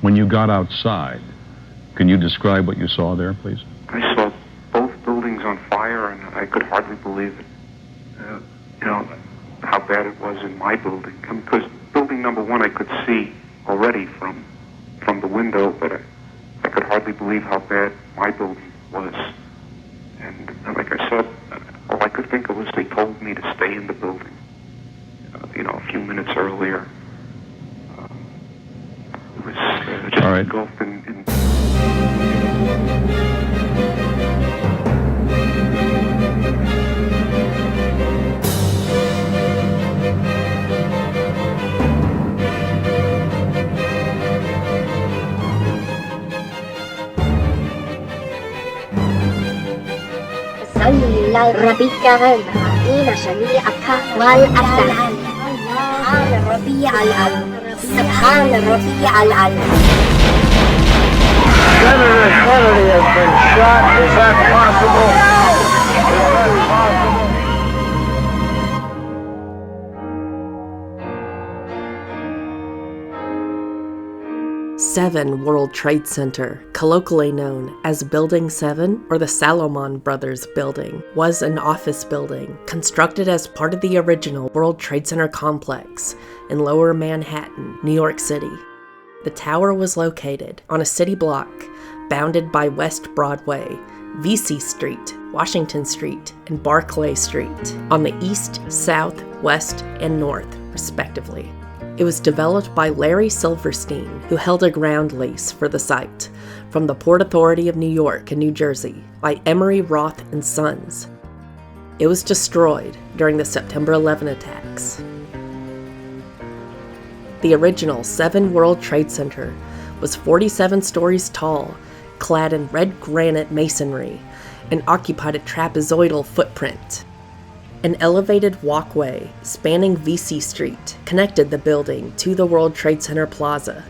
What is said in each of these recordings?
When you got outside, can you describe what you saw there, please? I saw both buildings on fire, and I could hardly believe it. How bad it was in my building. Because building number one I could see already from the window, but I could hardly believe how bad my building was. And like I said, all I could think of was they told me to stay in the building, a few minutes earlier. It was just engulfed in... الربيع المدينة شنيعتها والأسلام سبحان الربيع الألم سبحان الربيع الألم. Senator Kennedy has been shot. Is that possible? Is that possible? 7 World Trade Center, colloquially known as Building 7 or the Salomon Brothers Building, was an office building constructed as part of the original World Trade Center complex in Lower Manhattan, New York City. The tower was located on a city block bounded by West Broadway, Vesey Street, Washington Street, and Barclay Street on the east, south, west, and north, respectively. It was developed by Larry Silverstein, who held a ground lease for the site from the Port Authority of New York and New Jersey by Emery Roth and Sons. It was destroyed during the September 11 attacks. The original 7 World Trade Center was 47 stories tall, clad in red granite masonry, and occupied a trapezoidal footprint. An elevated walkway spanning Vesey Street connected the building to the World Trade Center Plaza.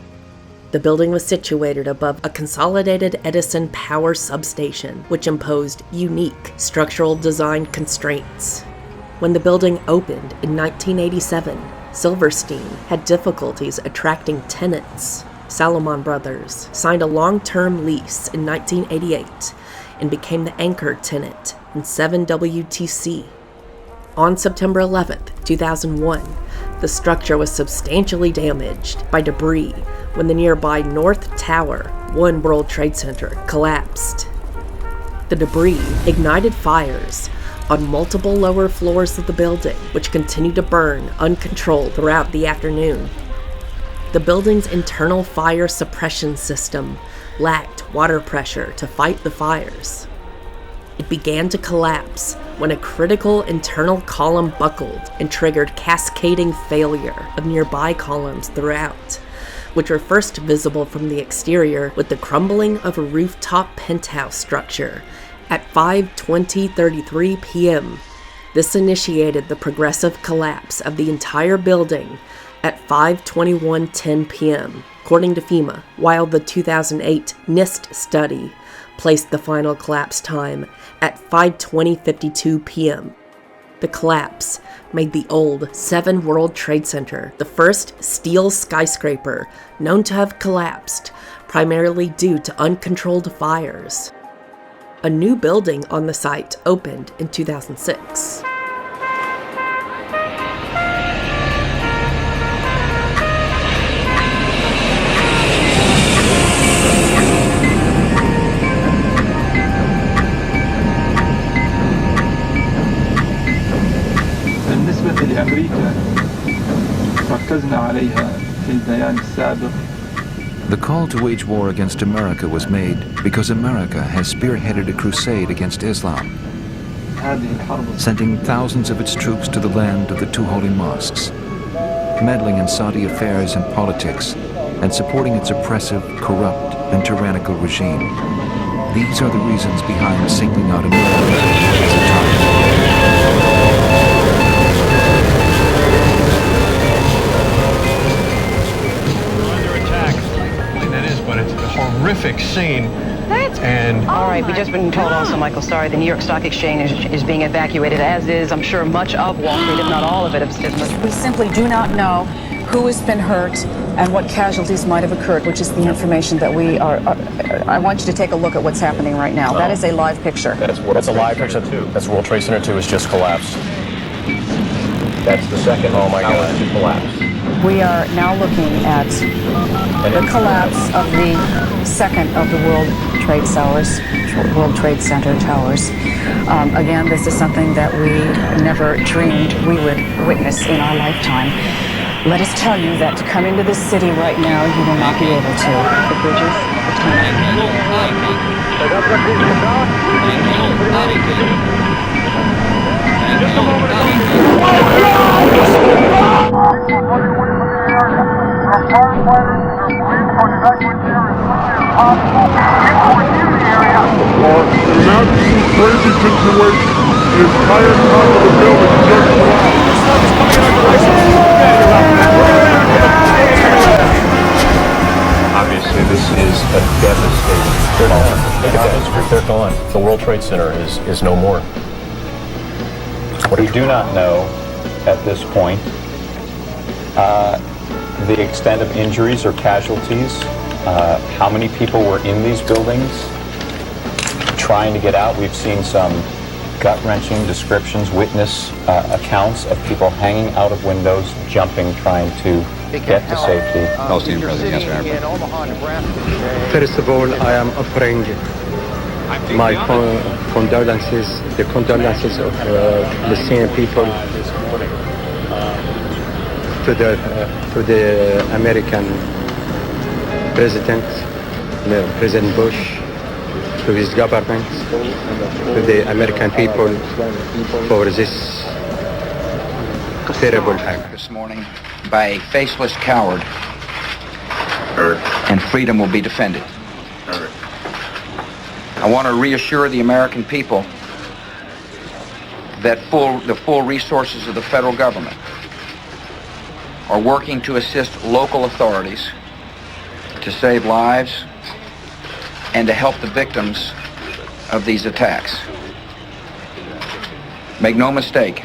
The building was situated above a consolidated Edison power substation, which imposed unique structural design constraints. When the building opened in 1987, Silverstein had difficulties attracting tenants. Salomon Brothers signed a long-term lease in 1988 and became the anchor tenant in 7 WTC. On September 11, 2001, the structure was substantially damaged by debris when the nearby North Tower, 1 World Trade Center, collapsed. The debris ignited fires on multiple lower floors of the building, which continued to burn uncontrolled throughout the afternoon. The building's internal fire suppression system lacked water pressure to fight the fires. It began to collapse when a critical internal column buckled and triggered cascading failure of nearby columns throughout, which were first visible from the exterior with the crumbling of a rooftop penthouse structure at 5:33 p.m. This initiated the progressive collapse of the entire building at 5:21:10 p.m., according to FEMA, while the 2008 NIST study placed the final collapse time at 5:52 p.m. The collapse made the old 7 World Trade Center the first steel skyscraper known to have collapsed, primarily due to uncontrolled fires. A new building on the site opened in 2006. The call to wage war against America was made because America has spearheaded a crusade against Islam, sending thousands of its troops to the land of the 2 holy mosques, meddling in Saudi affairs and politics, and supporting its oppressive, corrupt, and tyrannical regime. These are the reasons behind singling out America as a target. Horrific scene. And all right, we've just been told also, Michael, sorry, the New York Stock Exchange is being evacuated, as is, I'm sure, much of Wall Street, if not all of it. We simply do not know who has been hurt and what casualties might have occurred, which is the information that we are. I want you to take a look at what's happening right now. That is a live picture. That's a live picture too. That's World Trade Center 2 has just collapsed. That's the second tower to collapse. We are now looking at the collapse of the second of the World Trade Center towers. Again, this is something that we never dreamed we would witness in our lifetime. Let us tell you that to come into this city right now, you will not be able to. The bridges, the crazy situation. The entire top of the building just collapsed. Obviously, this is a devastating fall. They're gone. The World Trade Center is no more. We do not know at this point the extent of injuries or casualties, how many people were in these buildings trying to get out. We've seen some gut-wrenching descriptions, witness accounts of people hanging out of windows, jumping, trying to get to safety. Palestinian President, yes, First of all, I am offering my condolences, the condolences of Palestinian people to the American President, President Bush, to his government, to the American people for this terrible act. This morning by a faceless coward, and freedom will be defended. I want to reassure the American people that the full resources of the federal government are working to assist local authorities to save lives and to help the victims of these attacks. Make no mistake,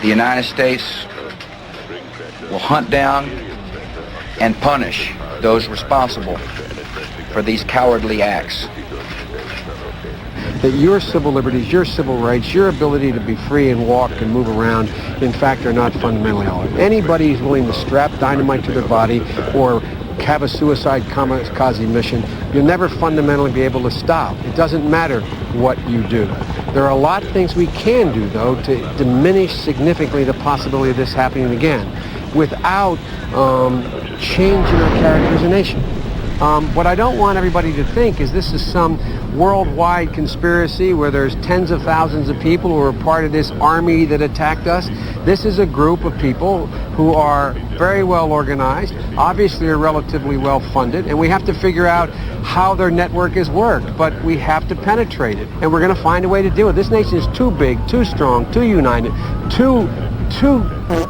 the United States will hunt down and punish those responsible for these cowardly acts. That your civil liberties, your civil rights, your ability to be free and walk and move around, in fact, are not fundamentally altered. Anybody who's willing to strap dynamite to their body or have a suicide kamikaze mission, you'll never fundamentally be able to stop. It doesn't matter what you do. There are a lot of things we can do, though, to diminish significantly the possibility of this happening again without changing our character as a nation. What I don't want everybody to think is this is some worldwide conspiracy where there's tens of thousands of people who are part of this army that attacked us. This is a group of people who are very well organized, obviously are relatively well funded, and we have to figure out how their network has worked, but we have to penetrate it, and we're going to find a way to do it. This nation is too big, too strong, too united, too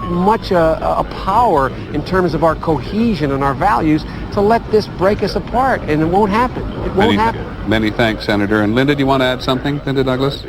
much a power in terms of our cohesion and our values to let this break us apart, and it won't happen. It won't happen. Many thanks, Senator. And Linda, do you want to add something? Linda Douglas?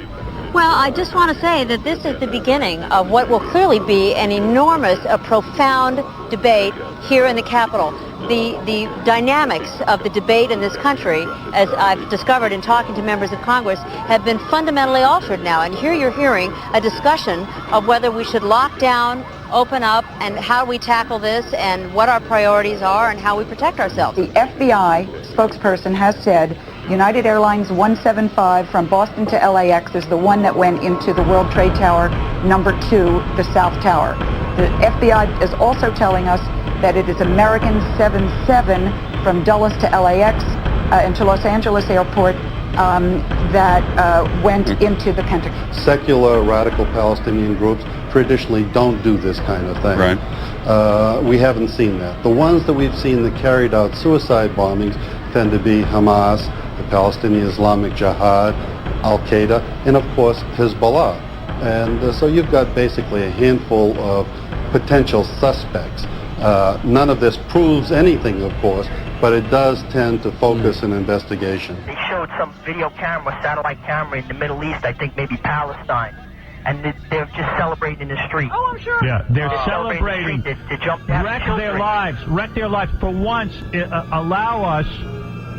Well, I just want to say that this is the beginning of what will clearly be an enormous, a profound debate here in the Capitol. The dynamics of the debate in this country, as I've discovered in talking to members of Congress, have been fundamentally altered now. And here you're hearing a discussion of whether we should lock down, open up, and how we tackle this, and what our priorities are, and how we protect ourselves. The FBI spokesperson has said United Airlines 175 from Boston to LAX is the one that went into the World Trade Tower number 2, the South Tower. The FBI is also telling us that it is American 77 from Dulles to LAX and to Los Angeles Airport that went into the Pentagon. Secular radical Palestinian groups traditionally don't do this kind of thing. Right. We haven't seen that. The ones that we've seen that carried out suicide bombings tend to be Hamas, the Palestinian Islamic Jihad, Al-Qaeda, and of course Hezbollah. And so you've got basically a handful of potential suspects. None of this proves anything, of course, but it does tend to focus an investigation. They showed some video camera, satellite camera in the Middle East, I think maybe Palestine. and they're just celebrating in the street. Oh, I'm sure. Yeah, they're celebrating. They jumped out Wreck their lives. For once, allow us,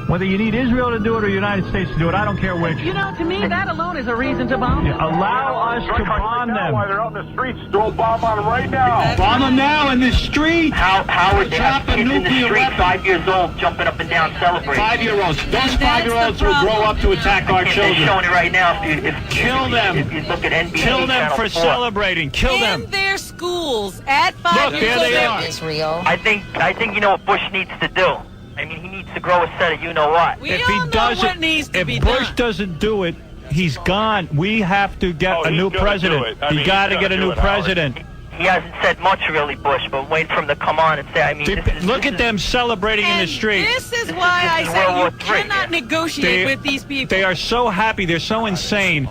whether you need Israel to do it or the United States to do it, I don't care which. You know, to me, that alone is a reason to bomb them. Allow us to bomb them. While they're out in the streets, throw a bomb on them right now. Bomb them now in the street. Howard, they have kids in the street, 5 years old, jumping up and down, celebrating. 5-year-olds. Those 5-year-olds will grow up to attack our children. They're showing it right now. Kill them. If you look at NBA, Kill them for 4. celebrating. Kill them. In their schools at 5 Look, years there they old. are. Israel. I think you know what Bush needs to do. I mean, he needs to grow a set of you-know-what. We all know what needs to be Bush done. doesn't do it, he's gone. We have to get a new president. You got to get a new president. He hasn't said much, really, Bush, but wait for him to come on and say, I mean, Look at them celebrating in the street. This is why I say you cannot negotiate with these people. They are so happy. They're so insane.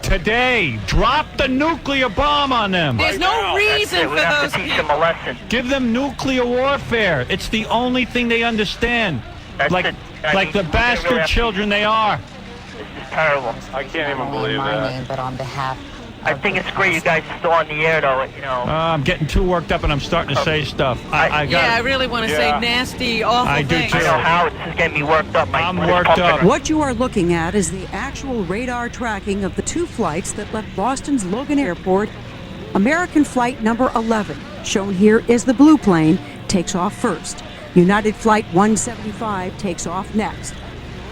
Today, drop the nuclear bomb on them. There's no reason for those teach them a lesson. Give them nuclear warfare. It's the only thing they understand. Like the bastard children they are. This is terrible. I can't even believe that. But on behalf I think it's great you guys are still on the air, though, you know. I'm getting too worked up and I'm starting to say stuff. I really want to say nasty, awful things. I know how this is getting me worked up. I'm worked up. What you are looking at is the actual radar tracking of the 2 flights that left Boston's Logan Airport. American flight number 11, shown here is the blue plane, takes off first. United Flight 175 takes off next.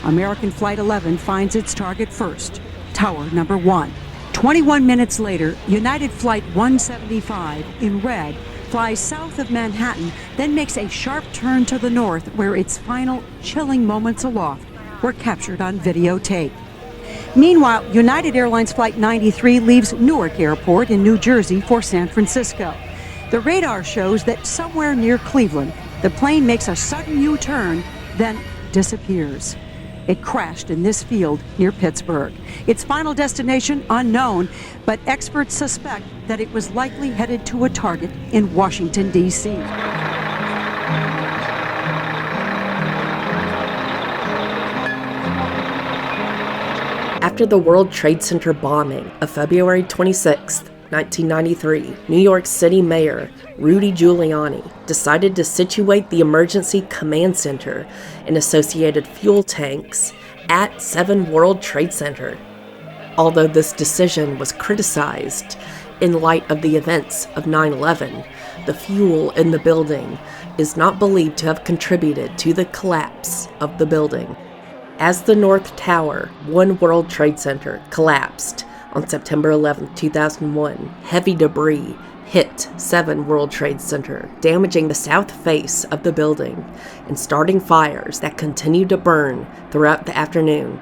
American Flight 11 finds its target first, tower number 1. 21 minutes later, United Flight 175, in red, flies south of Manhattan, then makes a sharp turn to the north where its final chilling moments aloft were captured on videotape. Meanwhile, United Airlines Flight 93 leaves Newark Airport in New Jersey for San Francisco. The radar shows that somewhere near Cleveland, the plane makes a sudden U-turn, then disappears. It crashed in this field near Pittsburgh. Its final destination unknown, but experts suspect that it was likely headed to a target in Washington, D.C. After the World Trade Center bombing of February 26, 1993, New York City Mayor Rudy Giuliani decided to situate the Emergency Command Center and associated fuel tanks at 7 World Trade Center. Although this decision was criticized in light of the events of 9/11, the fuel in the building is not believed to have contributed to the collapse of the building. As the North Tower, 1 World Trade Center, collapsed on September 11, 2001, heavy debris hit 7 World Trade Center, damaging the south face of the building and starting fires that continued to burn throughout the afternoon.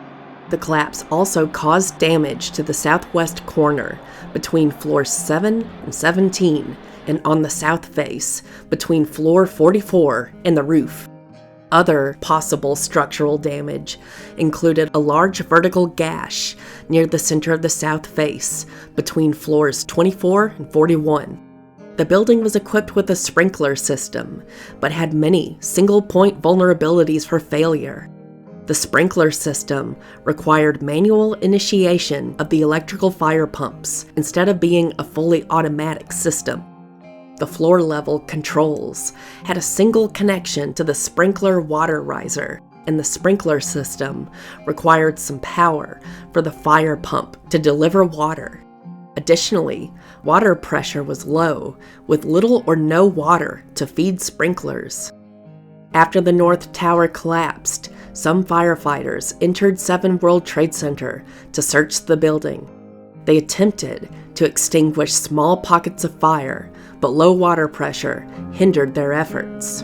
The collapse also caused damage to the southwest corner between floors 7 and 17 and on the south face between floor 44 and the roof. Other possible structural damage included a large vertical gash near the center of the south face between floors 24 and 41. The building was equipped with a sprinkler system, but had many single-point vulnerabilities for failure. The sprinkler system required manual initiation of the electrical fire pumps instead of being a fully automatic system. The floor-level controls had a single connection to the sprinkler water riser, and the sprinkler system required some power for the fire pump to deliver water. Additionally, water pressure was low, with little or no water to feed sprinklers. After the North Tower collapsed, some firefighters entered 7 World Trade Center to search the building. They attempted to extinguish small pockets of fire, but low water pressure hindered their efforts.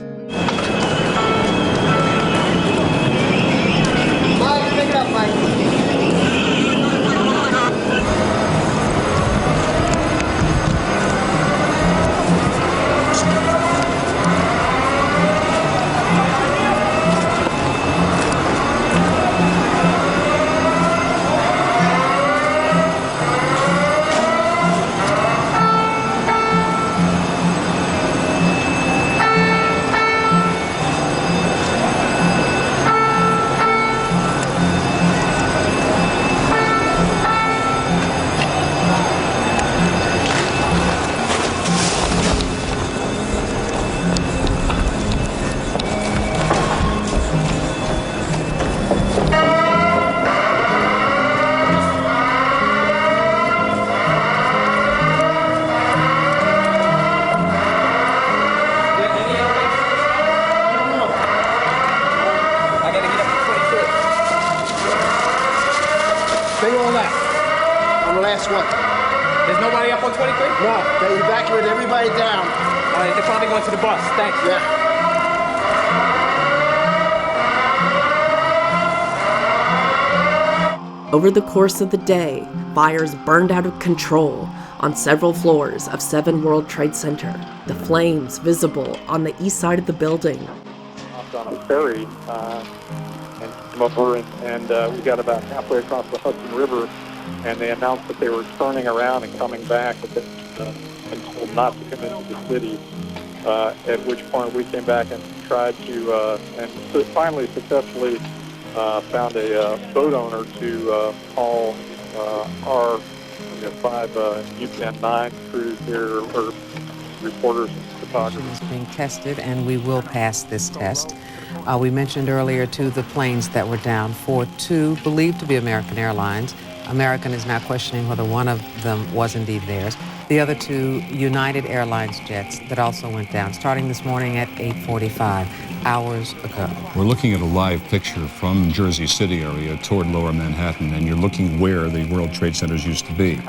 guess what? There's nobody up on 23? No, they evacuated everybody down. All right, they're probably going to the bus. Thanks. Yeah. Over the course of the day, fires burned out of control on several floors of 7 World Trade Center, the flames visible on the east side of the building. On a ferry and came over, and we got about halfway across the Hudson River, and they announced that they were turning around and coming back, but they'd been told not to come into the city, at which point we came back and tried to, and finally successfully found a boat owner to call our 5 UPN 9 crews here, or reporters and photographers. It's being tested, and we will pass this test. We mentioned earlier, too, the planes that were down. 2 believed to be American Airlines. American is now questioning whether one of them was indeed theirs. The other 2 United Airlines jets that also went down, starting this morning at 8:45, hours ago. We're looking at a live picture from Jersey City area toward Lower Manhattan, and you're looking where the World Trade Centers used to be.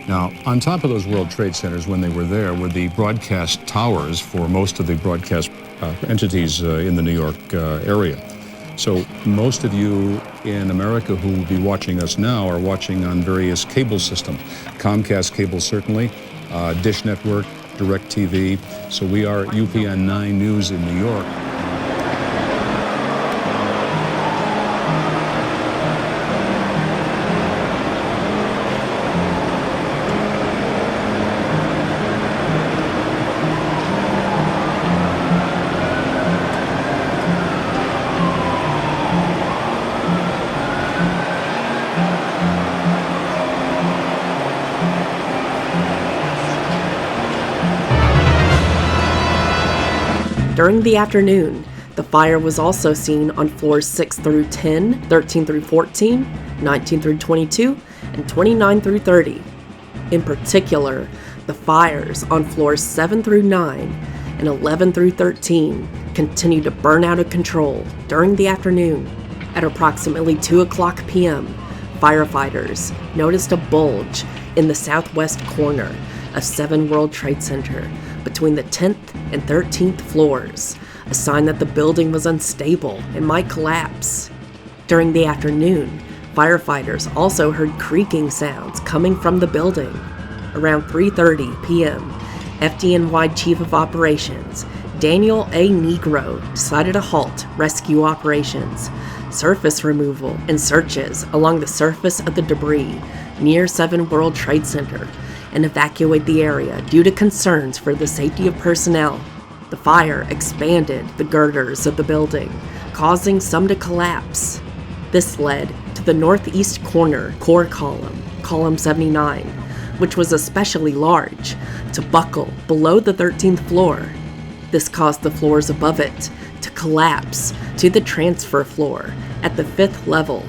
Now, on top of those World Trade Centers, when they were there, were the broadcast towers for most of the broadcast entities in the New York area. So most of you in America who will be watching us now are watching on various cable systems. Comcast cable, certainly, Dish Network, DirecTV. So we are UPN 9 News in New York. During the afternoon, the fire was also seen on floors 6 through 10, 13 through 14, 19 through 22, and 29 through 30. In particular, the fires on floors 7 through 9 and 11 through 13 continued to burn out of control during the afternoon. At approximately 2:00 p.m., firefighters noticed a bulge in the southwest corner of 7 World Trade Center between the 10th and 13th floors, a sign that the building was unstable and might collapse. During the afternoon, firefighters also heard creaking sounds coming from the building. Around 3:30 p.m., FDNY Chief of Operations Daniel A. Negro decided to halt rescue operations, surface removal, and searches along the surface of the debris near 7 World Trade Center and evacuate the area due to concerns for the safety of personnel. The fire expanded the girders of the building, causing some to collapse. This led to the northeast corner core column, column 79, which was especially large, to buckle below the 13th floor. This caused the floors above it to collapse to the transfer floor at the 5th level.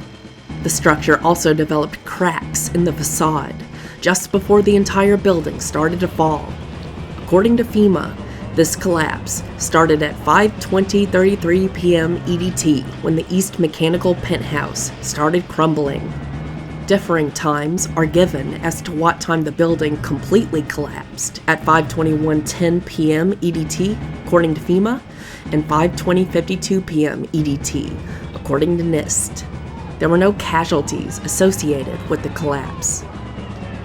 The structure also developed cracks in the facade just before the entire building started to fall. According to FEMA, this collapse started at 5:33 p.m. EDT when the East Mechanical Penthouse started crumbling. Differing times are given as to what time the building completely collapsed, at 5:21:10 p.m. EDT, according to FEMA, and 5:20:52 p.m. EDT, according to NIST. There were no casualties associated with the collapse.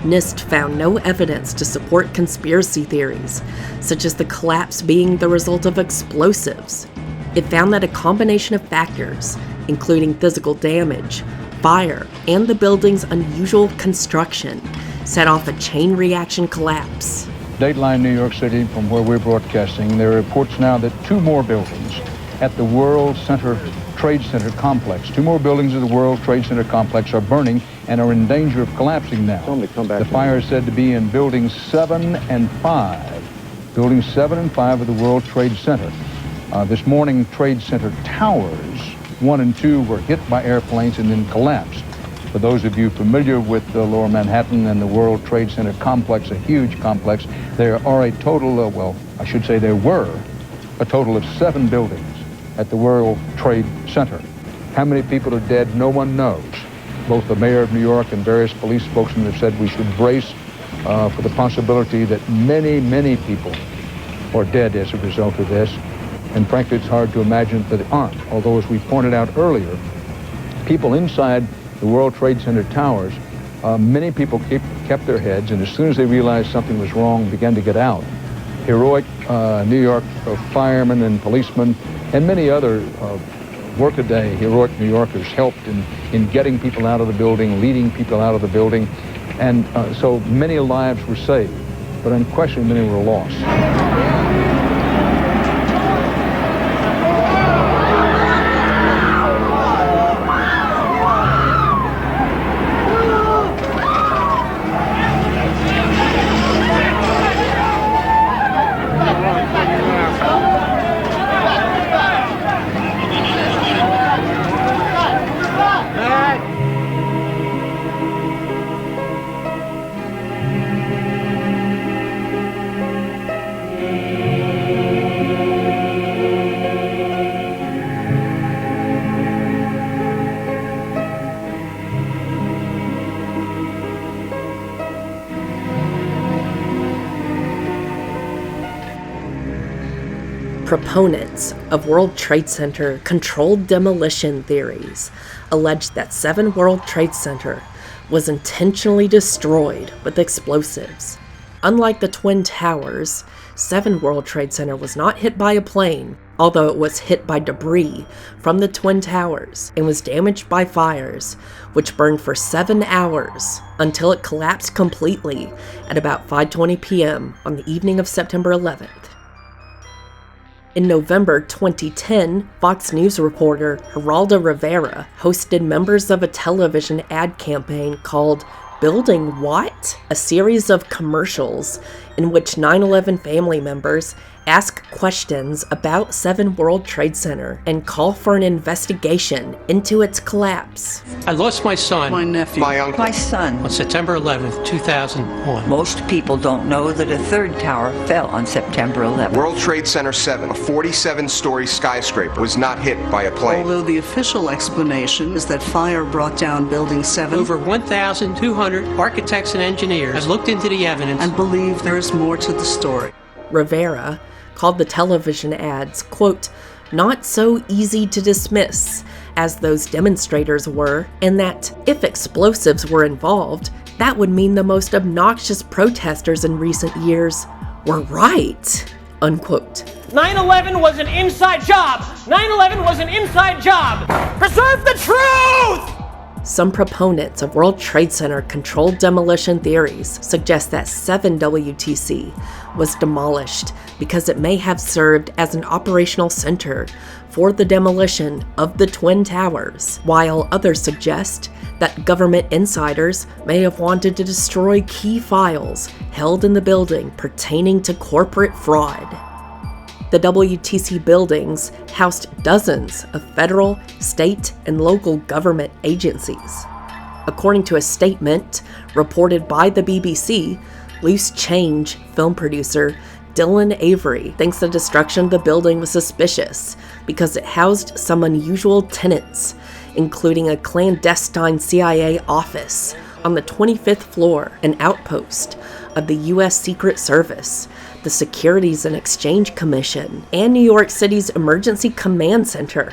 NIST found no evidence to support conspiracy theories, such as the collapse being the result of explosives. It found that a combination of factors, including physical damage, fire, and the building's unusual construction, set off a chain reaction collapse. Dateline New York City, from where we're broadcasting, there are reports now that 2 more buildings at the World Trade Center complex, 2 more buildings of the World Trade Center complex are burning and are in danger of collapsing now. The fire is said to be in buildings 7 and 5. Buildings 7 and 5 of the World Trade Center. This morning, Trade Center towers 1 and 2 were hit by airplanes and then collapsed. For those of you familiar with the Lower Manhattan and the World Trade Center complex, a huge complex, there are a total of, there were a total of 7 buildings at the World Trade Center. How many people are dead, no one knows. both the mayor of New York and various police spokesmen have said we should brace for the possibility that many, many people are dead as a result of this. And frankly, it's hard to imagine that they aren't. Although, as we pointed out earlier, people inside the World Trade Center towers, many people kept their heads, and as soon as they realized something was wrong, began to get out. Heroic New York firemen and policemen and many other workaday heroic New Yorkers helped in getting people out of the building, leading people out of the building, and so many lives were saved, but unquestionably many were lost. Proponents of World Trade Center controlled demolition theories allege that 7 World Trade Center was intentionally destroyed with explosives. Unlike the Twin Towers, 7 World Trade Center was not hit by a plane, although it was hit by debris from the Twin Towers and was damaged by fires, which burned for 7 hours until it collapsed completely at about 5:20 p.m. on the evening of September 11th. In November 2010, Fox News reporter Geraldo Rivera hosted members of a television ad campaign called Building What? A series of commercials in which 9/11 family members ask questions about 7 World Trade Center and call for an investigation into its collapse. I lost my son, my nephew, my uncle, my son on September 11th, 2001. Most people don't know that a 3rd tower fell on September 11th. World Trade Center 7, a 47-story skyscraper, was not hit by a plane. Although the official explanation is that fire brought down Building 7. Over 1,200 architects and engineers have looked into the evidence and believe there is more to the story. Rivera called the television ads, quote, not so easy to dismiss as those demonstrators were, and that if explosives were involved, that would mean the most obnoxious protesters in recent years were right, unquote. 9/11 was an inside job! 9/11 was an inside job! Preserve the truth! Some proponents of World Trade Center controlled demolition theories suggest that 7 WTC was demolished because it may have served as an operational center for the demolition of the Twin Towers, while others suggest that government insiders may have wanted to destroy key files held in the building pertaining to corporate fraud. The WTC buildings housed dozens of federal, state, and local government agencies. According to a statement reported by the BBC, Loose Change film producer Dylan Avery thinks the destruction of the building was suspicious because it housed some unusual tenants, including a clandestine CIA office on the 25th floor, an outpost of the U.S. Secret Service, the Securities and Exchange Commission, and New York City's Emergency Command Center.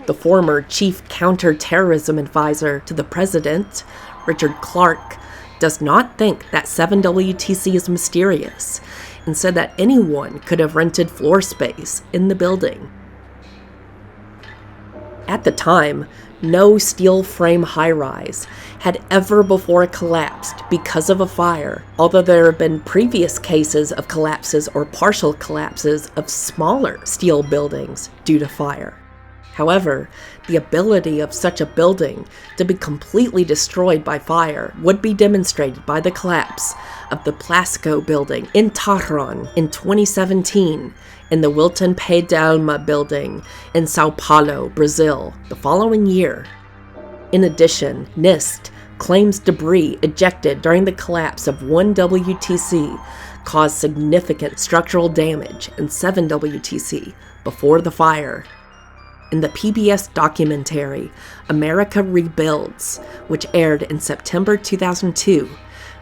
The former chief counterterrorism advisor to the president, Richard Clarke, does not think that 7 WTC is mysterious and said that anyone could have rented floor space in the building. At the time, no steel frame high-rise had ever before collapsed because of a fire, although there have been previous cases of collapses or partial collapses of smaller steel buildings due to fire. However, the ability of such a building to be completely destroyed by fire would be demonstrated by the collapse of the Plasco building in Tehran in 2017 and the Wilton Pé d'Alma building in Sao Paulo, Brazil, the following year. In addition, NIST claims debris ejected during the collapse of 1 WTC caused significant structural damage in 7 WTC before the fire. In the PBS documentary America Rebuilds, which aired in September 2002,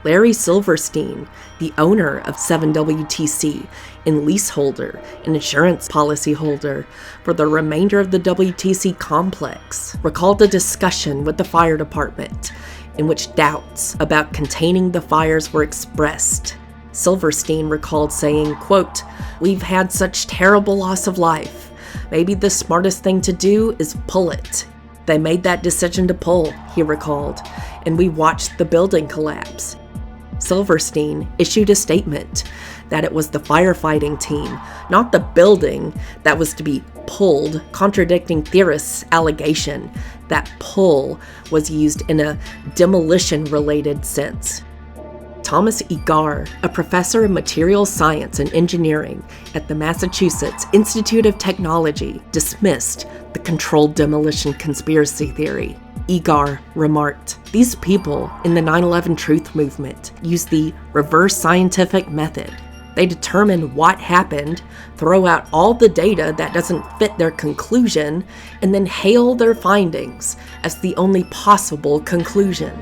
Larry Silverstein, the owner of 7WTC and leaseholder and insurance policyholder for the remainder of the WTC complex, recalled a discussion with the fire department in which doubts about containing the fires were expressed. Silverstein recalled saying, quote, "We've had such terrible loss of life. Maybe the smartest thing to do is pull it. They made that decision to pull," he recalled, "and we watched the building collapse." Silverstein issued a statement that it was the firefighting team, not the building, that was to be pulled, contradicting theorists' allegation that pull was used in a demolition-related sense. Thomas Egar, a professor of materials science and engineering at the Massachusetts Institute of Technology, dismissed the controlled demolition conspiracy theory. Egar remarked, "These people in the 9/11 truth movement use the reverse scientific method. They determine what happened, throw out all the data that doesn't fit their conclusion, and then hail their findings as the only possible conclusion."